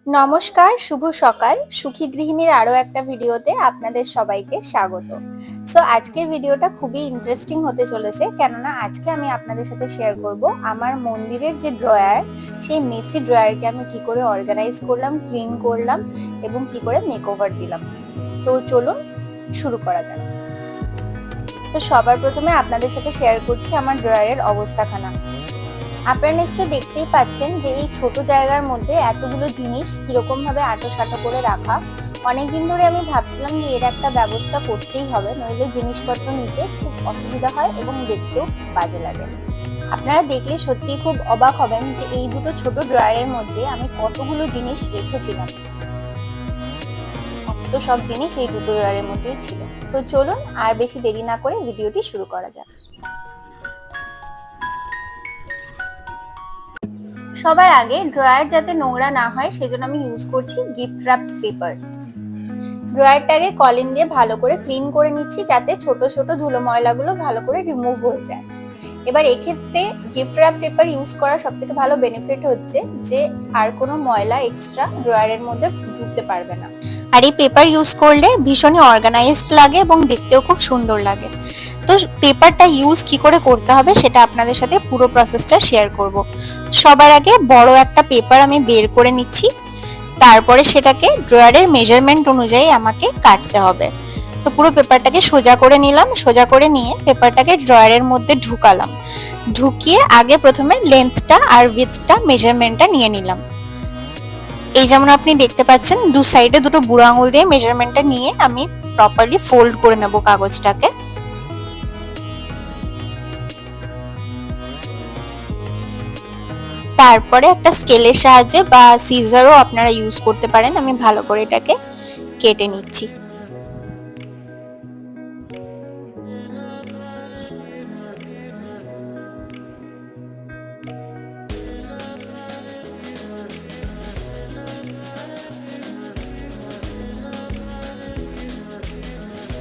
নমস্কার, শুভ সকাল। সুখী গৃহিণীর আরো একটা ভিডিওতে আপনাদের সবাইকে স্বাগত। আজকের ভিডিওটা খুবই ইন্টারেস্টিং হতে চলেছে, কেননা আজকে আমি আপনাদের সাথে শেয়ার করব আমার মন্দিরের যে ড্রয়ার, সেই মেসি ড্রয়ারকে আমি কি করে অর্গানাইজ করলাম, ক্লিন করলাম এবং কি করে মেকওভার দিলাম। তো চলুন শুরু করা যাক। তো সবার প্রথমে আপনাদের সাথে শেয়ার করছি আমার ড্রয়ারের অবস্থাখানা। আপনারা নিশ্চয়ই দেখতেই পাচ্ছেন যে এই ছোট জায়গার মধ্যে এতগুলো জিনিস কিরকম ভাবে আঁটো করে রাখা। অনেকদিন ধরে আমি ভাবছিলাম যে এর একটা ব্যবস্থা করতেই হবে, নইলে জিনিসপত্র নিতে খুব অসুবিধা হয় এবং দেখতেও বাজে লাগে। আপনারা দেখলে সত্যিই খুব অবাক হবেন যে এই দুটো ছোট ড্রয়ারের মধ্যে আমি কতগুলো জিনিস রেখেছিলাম। তো সব জিনিস এই দুটো ড্রয়ারের মধ্যেই ছিল। তো চলুন আর বেশি দেরি না করে ভিডিওটি শুরু করা যাক। সবার আগে ড্রয়ার যাতে নোংরা না হয় সেজন্য আমি ইউজ করছি গিফট র্যাপ পেপার। ড্রয়ারটাকে কলিন দিয়ে ভালো করে ক্লিন করে নিচ্ছি, যাতে ছোট ছোট ধুলো ময়লাগুলো ভালো করে রিমুভ হয়ে যায়। এবার এক্ষেত্রে গিফট র্যাপ পেপার ইউজ করার সব থেকে ভালো বেনিফিট হচ্ছে যে আর কোনো ময়লা এক্সট্রা ড্রয়ারের মধ্যে ঢুকতে পারবে না। আর এই পেপার ইউজ করলে ভীষণই অর্গানাইজড লাগে এবং দেখতেও খুব সুন্দর লাগে। তো পেপারটা ইউজ কি করে করতে হবে সেটা আপনাদের সাথে পুরো প্রসেসটা শেয়ার করব। সবার আগে বড় একটা পেপার আমি বের করে নিচ্ছি, তারপরে সেটাকে ড্রয়ারের মেজারমেন্ট অনুযায়ী আমাকে কাটতে হবে। তো পুরো পেপারটাকে সোজা করে নিলাম, সোজা করে নিয়ে পেপারটাকে ড্রয়ারের মধ্যে ঢুকালাম। ঢুকিয়ে আগে প্রথমে লেন্থটা আর উইথটা মেজারমেন্টটা নিয়ে নিলাম। এই যেমন আপনি দেখতে পাচ্ছেন দু সাইডে দুটো বুড়ো আঙুল দিয়ে মেজারমেন্টটা নিয়ে আমি প্রপারলি ফোল্ড করে নেব কাগজটাকে। তারপরে একটা স্কেলের সাহায্যে বা সিজারও আপনারা ইউজ করতে পারেন, আমি ভালো করে এটাকে কেটে নিচ্ছি।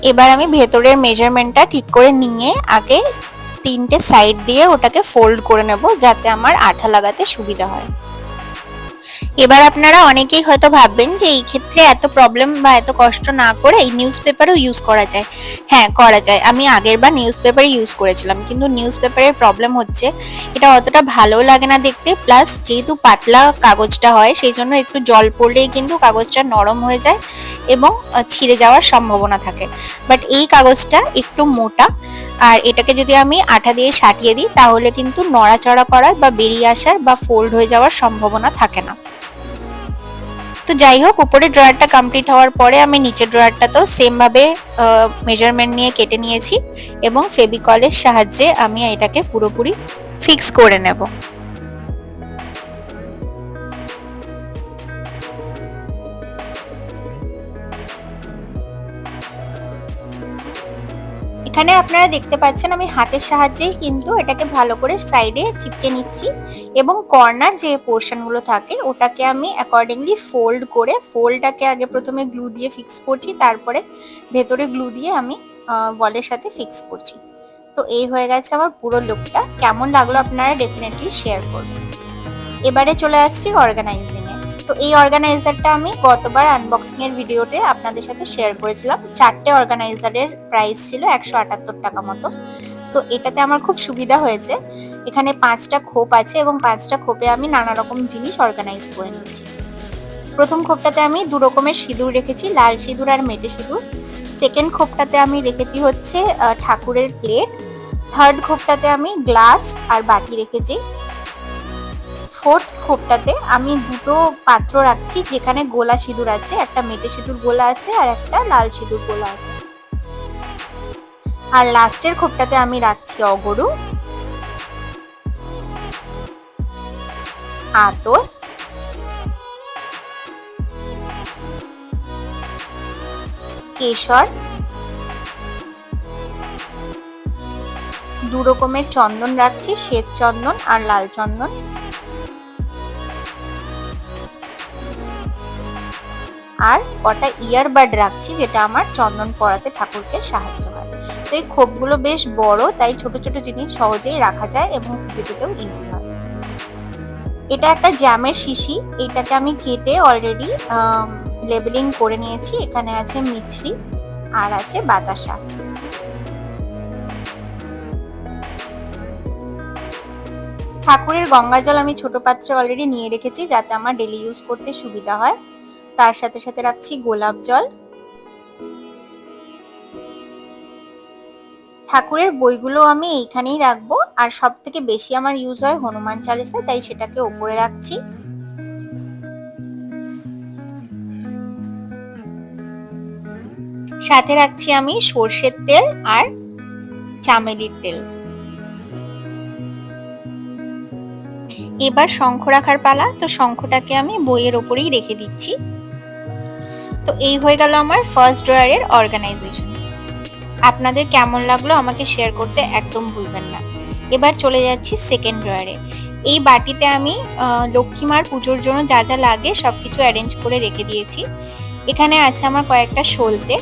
এবার আমি ভেতরের মেজারমেন্টটা ঠিক করে নিয়ে আগে তিনটে সাইড দিয়ে ওটাকে ফোল্ড করে নেব, যাতে আমার আঠা লাগাতে সুবিধা হয়। এবার আপনারা অনেকেই হয়তো ভাববেন যে এই ক্ষেত্রে এত প্রবলেম বা এত কষ্ট না করে এই নিউজ পেপারও ইউজ করা যায়। হ্যাঁ, করা যায়। আমি আগের বার নিউজ পেপারে ইউজ করেছিলাম, কিন্তু নিউজ পেপারের প্রবলেম হচ্ছে এটা অতটা ভালো লাগে না দেখতে, প্লাস যেহেতু পাতলা কাগজটা হয় সেই জন্য একটু জল পড়লেই কিন্তু কাগজটা নরম হয়ে যায় এবং ছিঁড়ে যাওয়ার সম্ভাবনা থাকে। বাট এই কাগজটা একটু মোটা, আর এটাকে যদি আমি আঠা দিয়ে সাটিয়ে দিই তাহলে কিন্তু নড়াচড়া করার বা বেরিয়ে আসার বা ফোল্ড হয়ে যাওয়ার সম্ভাবনা থাকে না। তো যাই হোক, উপরে ড্রয়ারটা কমপ্লিট হওয়ার পরে আমি নিচের ড্রয়ারটাতেও সেম ভাবে মেজারমেন্ট নিয়ে কেটে নিয়েছি এবং ফেভিকলের সাহায্যে আমি এটাকে পুরোপুরি ফিক্স করে নেব। এখানে আপনারা দেখতে পাচ্ছেন আমি হাতের সাহায্যেই কিন্তু এটাকে ভালো করে সাইডে চিপকে নিচ্ছি এবং কর্নার যে পোর্শনগুলো থাকে ওটাকে আমি অ্যাকর্ডিংলি ফোল্ড করে, ফোল্ডটাকে আগে প্রথমে গ্লু দিয়ে ফিক্স করছি, তারপরে ভেতরে গ্লু দিয়ে আমি ওয়ালের সাথে ফিক্স করছি। তো এই হয়ে গেছে আমার পুরো লুকটা। কেমন লাগলো আপনারা ডেফিনেটলি শেয়ার করবেন। এবারে চলে আসছি অর্গানাইজিং এ। তো এই অর্গানাইজারটা আমি গতবার আনবক্সিং এর ভিডিওতে আপনাদের সাথে শেয়ার করেছিলাম। চারটে অর্গানাইজারের প্রাইস ছিল 178 টাকা মতো। তো এটাতে আমার খুব সুবিধা হয়েছে, এখানে 5টা খোপ আছে এবং 5টা খোপে আমি নানা রকম জিনিস অর্গানাইজ করে নিচ্ছি। প্রথম খোপটাতে আমি দু রকমের সিঁদুর রেখেছি, লাল সিঁদুর আর মেটে সিঁদুর। সেকেন্ড খোপটাতে আমি রেখেছি হচ্ছে ঠাকুরের প্লেট। থার্ড খোপটাতে আমি গ্লাস আর বাটি রেখেছি। ফোর্থ খোপটাতে আমি দুটো পাত্র রাখছি, যেখানে গোলা সিঁদুর আছে, একটা মেটে সিঁদুর গোলা আছে আর একটা লাল সিঁদুর গোলা আছে। আর লাস্টের খোপটাতে আমি রাখছি অগরু, আতর, কেশর, দু রকমের চন্দন রাখছি, শ্বেত চন্দন আর লাল চন্দন, আর কটা ইয়ারবাড রাখছি যেটা আমার চন্দন পরাতে ঠাকুরকে সাহায্য হয়। তো এই খোপগুলো বেশ বড়, তাই ছোট ছোট জিনিস সহজেই রাখা যায় এবং খুঁজে পেতেও ইজি হয়। এটা একটা জ্যামের শিশি, এইটাকে আমি কেটে অলরেডি লেবেলিং করে নিয়েছি। এখানে আছে মিছরি আর আছে বাতাসা। ঠাকুরের গঙ্গা জল আমি ছোট পাত্রে অলরেডি নিয়ে রেখেছি যাতে আমার ডেলি ইউজ করতে সুবিধা হয়। তার সাথে সাথে রাখছি গোলাপ জল। ঠাকুরের বইগুলো আমি এইখানেই রাখবো, আর সব থেকে বেশি আমার ইউজ হয় হনুমান চালিসা, তাই সেটাকে ওপরে রাখছি। সাথে রাখছি আমি সর্ষের তেল আর চামেলির তেল। এবার শঙ্খ রাখার পালা। তো শঙ্খটাকে আমি বইয়ের ওপরেই রেখে দিচ্ছি। তো এই হয়ে গেল আমার ফার্স্ট ড্রয়ারের অর্গানাইজেশন। আপনাদের কেমন লাগলো আমাকে শেয়ার করতে একদম ভুলবেন না। এবার চলে যাচ্ছি সেকেন্ড ড্রয়ারে। এই বাটিতে আমি লক্ষ্মীমার পুজোর জন্য যা যা লাগে সবকিছু অ্যারেঞ্জ করে রেখে দিয়েছি। এখানে আছে আমার কয়েকটা সলতে।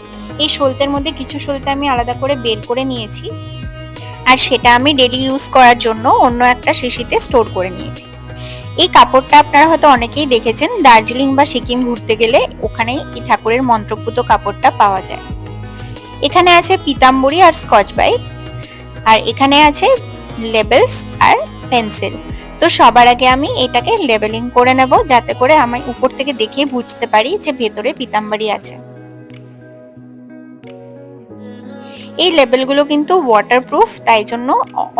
এই সলতের মধ্যে কিছু সলতে আমি আলাদা করে বের করে নিয়েছি, আর সেটা আমি ডেলি ইউজ করার জন্য অন্য একটা শিশিতে স্টোর করে নিয়েছি। এই কাপড়টা আপনারা হয়তো অনেকেই দেখেছেন, দার্জিলিং বা সিকিম ঘুরতে গেলে ওখানেই এই ঠাকুরের মন্ত্রপুত কাপড়টা পাওয়া যায়। এখানে আছে পিতাম্বরী আর স্কচ ব্রাইট, আর এখানে আছে লেবেলস আর পেন্সিল। তো সবার আগে আমি এটাকে লেবেলিং করে নেব, যাতে করে আমি উপর থেকে দেখে বুঝতে পারি যে ভেতরে পিতাম্বরী আছে। এই লেবেলগুলো কিন্তু ওয়াটারপ্রুফ, তাই জন্য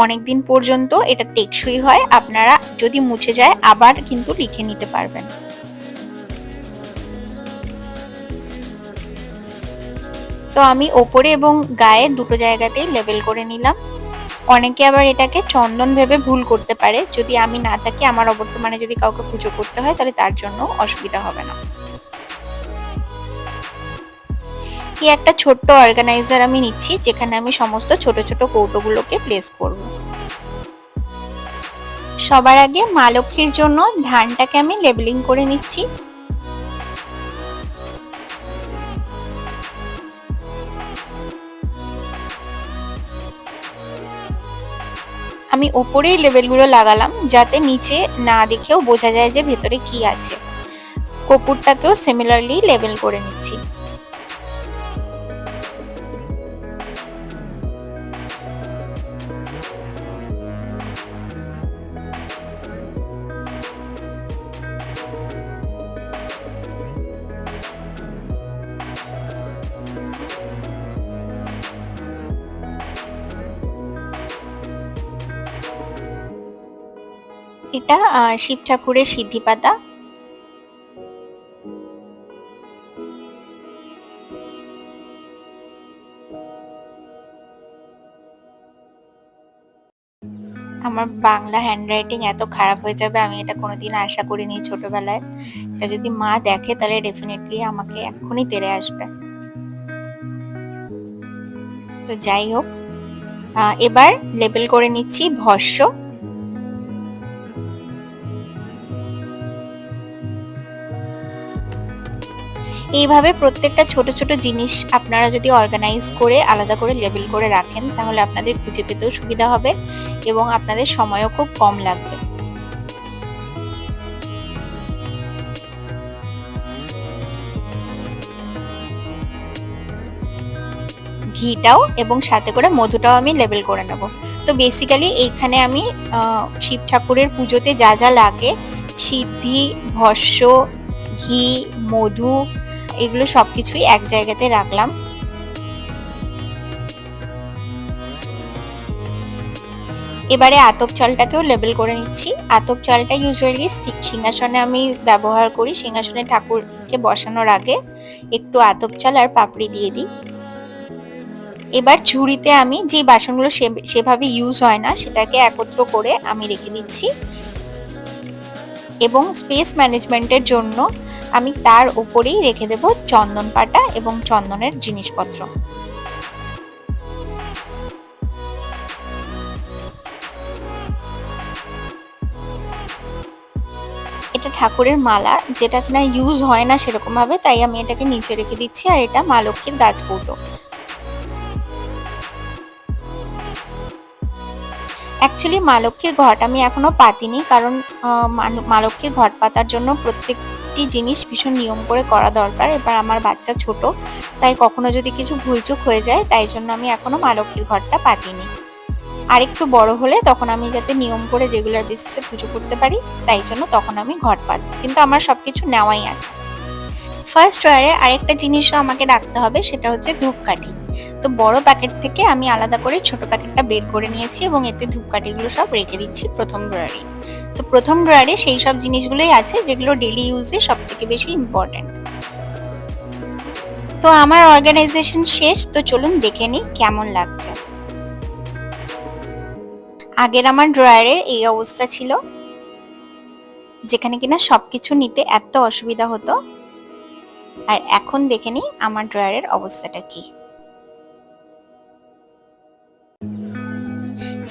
অনেকদিন পর্যন্ত এটা টেকসই হয়। আপনারা যদি মুছে যায় আবার কিন্তু লিখে নিতে পারবেন। তো আমি ওপরে এবং গায়ে দুটো জায়গাতেই লেবেল করে নিলাম। অনেকে আবার এটাকে চন্দন ভেবে ভুল করতে পারে। যদি আমি না থাকি, আমার অবর্তমানে যদি কাউকে পুজো করতে হয়, তাহলে তার জন্য অসুবিধা হবে না। কি একটা ছোট্ট অর্গানাইজার আমি নিচ্ছি, যেখানে আমি সমস্ত ছোট ছোট কৌটোগুলোকে প্লেস করব। সবার আগে মা লক্ষ্মীর জন্য ধানটাকে আমি লেবেলিং করে নিচ্ছি। আমি ওপরেই লেবেলগুলো লাগালাম, যাতে নিচে না দেখেও বোঝা যায় যে ভেতরে কি আছে। কপুরটাকেও সিমিলারলি লেবেল করে নিচ্ছি। এটা শিব ঠাকুরের সিদ্ধি পাতা। আমার বাংলা হ্যান্ডরাইটিং এত খারাপ হয়ে যাবে আমি এটা কোনোদিন আশা করিনি ছোটবেলায়। এটা যদি মা দেখে তাহলে ডেফিনেটলি আমাকে এক্ষুনি তেড়ে আসবে। তো যাই হোক, এবার লেবেল করে নিচ্ছি ভস্য। এইভাবে প্রত্যেকটা ছোট ছোট জিনিস আপনারা যদি অর্গানাইজ করে আলাদা করে লেবেল করে রাখেন, তাহলে আপনাদের খুঁজে পেতেও সুবিধা হবে এবং আপনাদের সময়ও খুব কম লাগবে। ঘিটাও এবং সাথে করে মধুটাও আমি লেবেল করে নেব। তো বেসিক্যালি এইখানে আমি শিব ঠাকুরের পুজোতে যা যা লাগে, সিদ্ধি, ভস্য, ঘি, মধু, এগুলো সবকিছুই এক জায়গাতে রাখলাম। এবারে আতপ চালটাকেও লেবেল করে নিচ্ছি। আতপ চালটা ইউজুয়ালি সিংহাসনে আমি ব্যবহার করি। সিংহাসনে ঠাকুরকে বসানোর আগে একটু আতপ চাল আর পাপড়ি দিয়ে দিই। এবার ঝুড়িতে আমি যে বাসনগুলো সেভাবে ইউজ হয় না সেটাকে একত্র করে আমি রেখে দিচ্ছি, এবং স্পেস ম্যানেজমেন্টের জন্য আমি তার উপরেই রেখে দেব চন্দন পাটা এবং চন্দনের জিনিসপত্র। এটা ঠাকুরের মালা, যেটা কিনা ইউজ হয় না সেরকম ভাবে, তাই আমি এটাকে নিচে রেখে দিচ্ছি। আর এটা মা লক্ষ্মীর গাছকৌটো। অ্যাকচুয়ালি মা লক্ষ্মীর ঘট আমি এখনো পাতিনি, কারণ মা লক্ষ্মীর ঘট পাতার জন্য প্রত্যেকটি জিনিস ভীষণ নিয়ম করে করা দরকার। এবার আমার বাচ্চা ছোট, তাই কখনো যদি কিছু ভুলচুক হয়ে যায়, তাই জন্য আমি এখনো মা লক্ষ্মীর ঘটটা পাতিনি। আর একটু বড় হলে তখন আমি যাতে নিয়ম করে রেগুলার বেসিসে পুজো করতে পারি, তাই জন্য তখন আমি ঘট পাতবো, কিন্তু আমার সবকিছু নেওয়াই আছে। ফার্স্ট ড্রয়ারে আরেকটা জিনিসও আমাকে রাখতে হবে, সেটা হচ্ছে ধূপকাঠি। তো বড় প্যাকেট থেকে আমি আলাদা করে ছোট প্যাকেটটা বের করে নিয়েছি এবং এতে ধূপকাঠিগুলো সব রেখে দিচ্ছি প্রথম ড্রয়ারে। তো প্রথম ড্রয়ারে সেই সব জিনিসগুলোই আছে যেগুলো ডেলি ইউজে সব থেকে বেশি ইম্পর্টেন্ট। তো আমার অর্গানাইজেশন শেষ, তো চলুন দেখে নিই কেমন লাগছে। আগের আমার ড্রয়ারে এই অবস্থা ছিল, যেখানে কিনা সবকিছু নিতে এত অসুবিধা হতো। আর এখন দেখে নিই আমার ড্রয়ারের অবস্থাটা কি।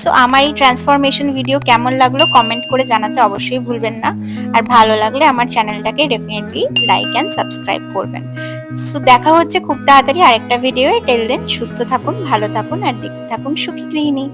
সো আমার এই ট্রান্সফরমেশন ভিডিও কেমন লাগলো কমেন্ট করে জানাতে অবশ্যই ভুলবেন না। আর ভালো লাগলে আমার চ্যানেলটাকে ডেফিনেটলি লাইক অ্যান্ড সাবস্ক্রাইব করবেন। সো দেখা হচ্ছে খুব তাড়াতাড়ি আরেকটা ভিডিও। টিল দেন সুস্থ থাকুন, ভালো থাকুন আর দেখতে থাকুন সুখী গৃহিণী।